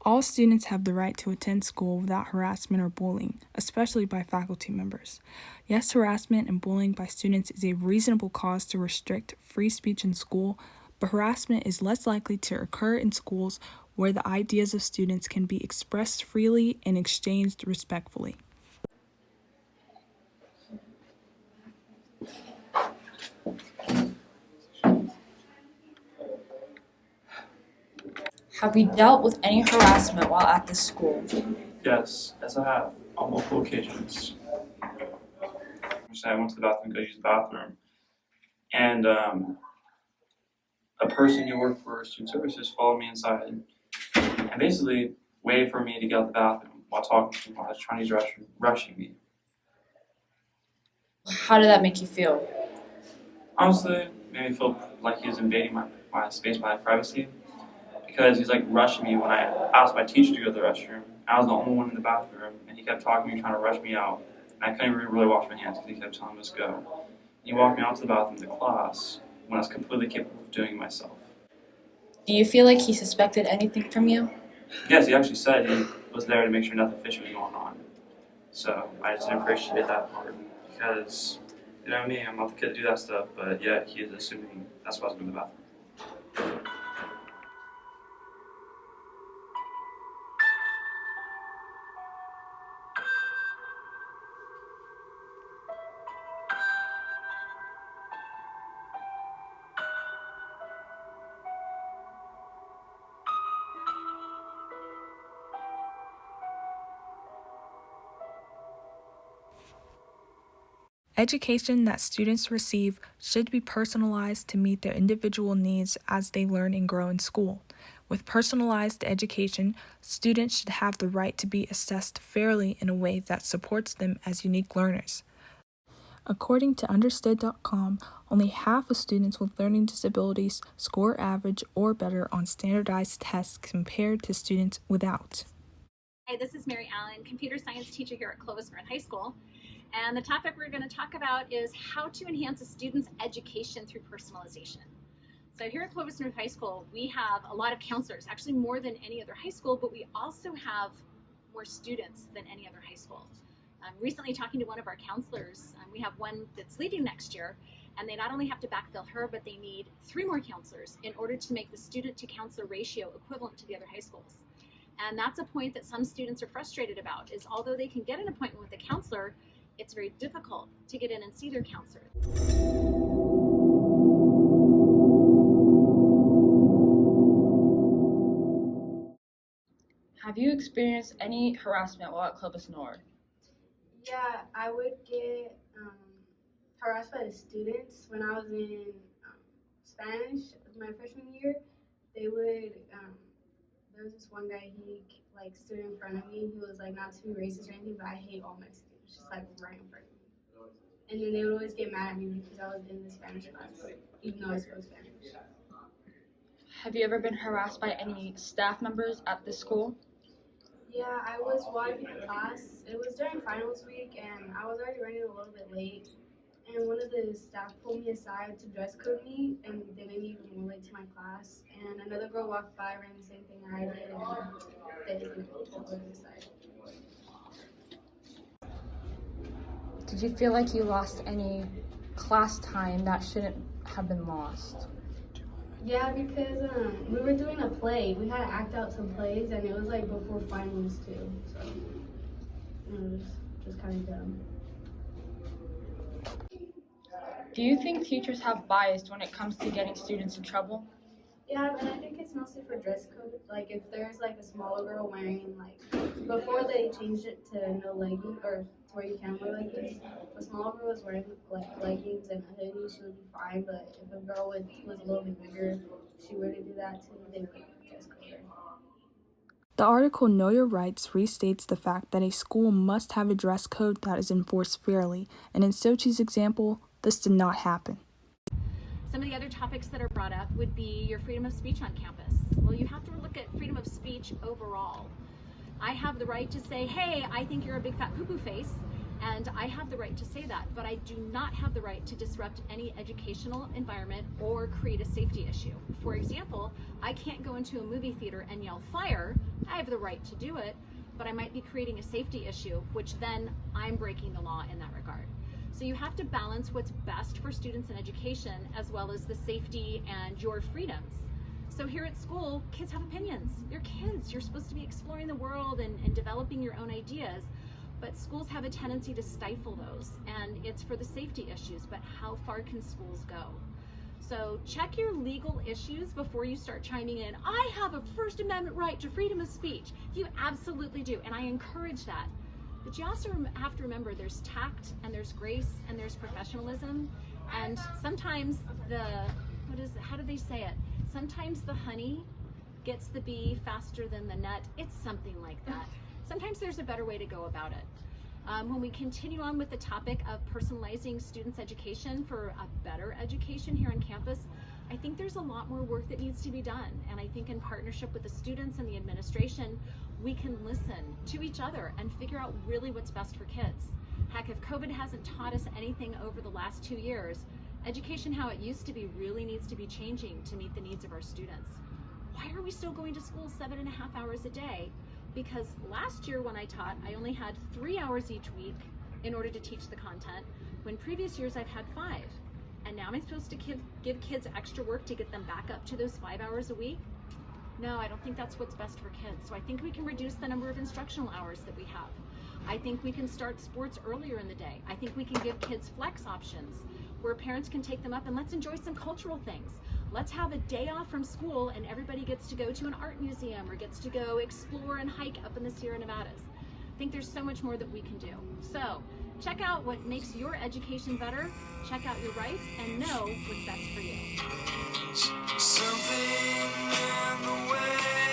All students have the right to attend school without harassment or bullying, especially by faculty members. Yes, harassment and bullying by students is a reasonable cause to restrict free speech in school, but harassment is less likely to occur in schools where the ideas of students can be expressed freely and exchanged respectfully. Have you dealt with any harassment while at this school? Yes, I have, on multiple occasions. I went to the bathroom to go use the bathroom, and a person who worked for student services followed me inside and basically waited for me to get out the bathroom while talking to me while I was trying to use the restroom, rushing me. How did that make you feel? Honestly, it made me feel like he was invading my space, my privacy, because he's like rushing me when I asked my teacher to go to the restroom. I was the only one in the bathroom, and he kept talking to me, trying to rush me out. And I couldn't even really wash my hands because he kept telling me to go. He walked me out to the bathroom to class when I was completely capable of doing it myself. Do you feel like he suspected anything from you? Yes, he actually said he was there to make sure nothing fishy was going on. So I just didn't appreciate that part because, you know me, I'm not the kid to do that stuff, but yeah, he is assuming that's why I was going to the bathroom. Education that students receive should be personalized to meet their individual needs as they learn and grow in school. With personalized education, students should have the right to be assessed fairly in a way that supports them as unique learners. According to Understood.com, only half of students with learning disabilities score average or better on standardized tests compared to students without. Hi, this is Mary Allen, computer science teacher here at Clovis North High School. And the topic we're going to talk about is how to enhance a student's education through personalization. So here at Clovis North High School, we have a lot of counselors, actually more than any other high school, but we also have more students than any other high school. Recently talking to one of our counselors, we have one that's leaving next year, and they not only have to backfill her, but they need 3 more counselors in order to make the student to counselor ratio equivalent to the other high schools. And that's a point that some students are frustrated about, is although they can get an appointment with a counselor, it's very difficult to get in and see their counselor. Have you experienced any harassment while at Clovis North? Yeah, I would get harassed by the students when I was in Spanish my freshman year. They would, there was this one guy, he like stood in front of me. He was like, not to be racist or anything, but I hate all Mexicans, just like right in front of me. And then they would always get mad at me because I was in the Spanish class, even though I spoke Spanish. Have you ever been harassed by any staff members at this school? Yeah, I was walking to class. It was during finals week, and I was already running a little bit late. And one of the staff pulled me aside to dress code me, and they made me even more late to my class. And another girl walked by, ran the same thing I did, and they pulled her aside. Did you feel like you lost any class time that shouldn't have been lost? Yeah, because we were doing a play. We had to act out some plays, and it was like before finals too. So it was just kind of dumb. Do you think teachers have bias when it comes to getting students in trouble? Yeah, and I think it's mostly for dress code. Like if there's like a smaller girl wearing like, before they changed it to no leggings, or to where you can wear leggings, if a smaller girl was wearing like leggings and a hoodie, she would be fine. But if a girl was a little bit bigger, she were to do that too, they would dress code her. The article Know Your Rights restates the fact that a school must have a dress code that is enforced fairly, and in Sochi's example, this did not happen. Some of the other topics that are brought up would be your freedom of speech on campus. Well, you have to look at freedom of speech overall. I have the right to say, hey, I think you're a big fat poo-poo face, And I have the right to say that, but I do not have the right to disrupt any educational environment or create a safety issue. For example, I can't go into a movie theater and yell fire. I have the right to do it, but I might be creating a safety issue, which then I'm breaking the law in that regard. So you have to balance what's best for students in education as well as the safety and your freedoms. So here at school, kids have opinions. You're kids. You're supposed to be exploring the world and developing your own ideas. But schools have a tendency to stifle those, and it's for the safety issues, but how far can schools go? So check your legal issues before you start chiming in. I have a First Amendment right to freedom of speech. You absolutely do, and I encourage that. But you also have to remember there's tact, and there's grace, and there's professionalism, and sometimes how do they say it? Sometimes the honey gets the bee faster than the nut. It's something like that. Sometimes there's a better way to go about it. When we continue on with the topic of personalizing students' education for a better education here on campus, I think there's a lot more work that needs to be done. And I think in partnership with the students and the administration, we can listen to each other and figure out really what's best for kids. Heck, if COVID hasn't taught us anything over the last 2 years, education how it used to be really needs to be changing to meet the needs of our students. Why are we still going to school 7.5 hours a day? Because last year when I taught, I only had 3 hours each week in order to teach the content, when previous years I've had 5. And now I'm supposed to give kids extra work to get them back up to those 5 hours a week? No, I don't think that's what's best for kids. So I think we can reduce the number of instructional hours that we have. I think we can start sports earlier in the day. I think we can give kids flex options where parents can take them up and let's enjoy some cultural things. Let's have a day off from school and everybody gets to go to an art museum or gets to go explore and hike up in the Sierra Nevadas. I think there's so much more that we can do. So check out what makes your education better, check out your rights, and know what's best for you. Something in the way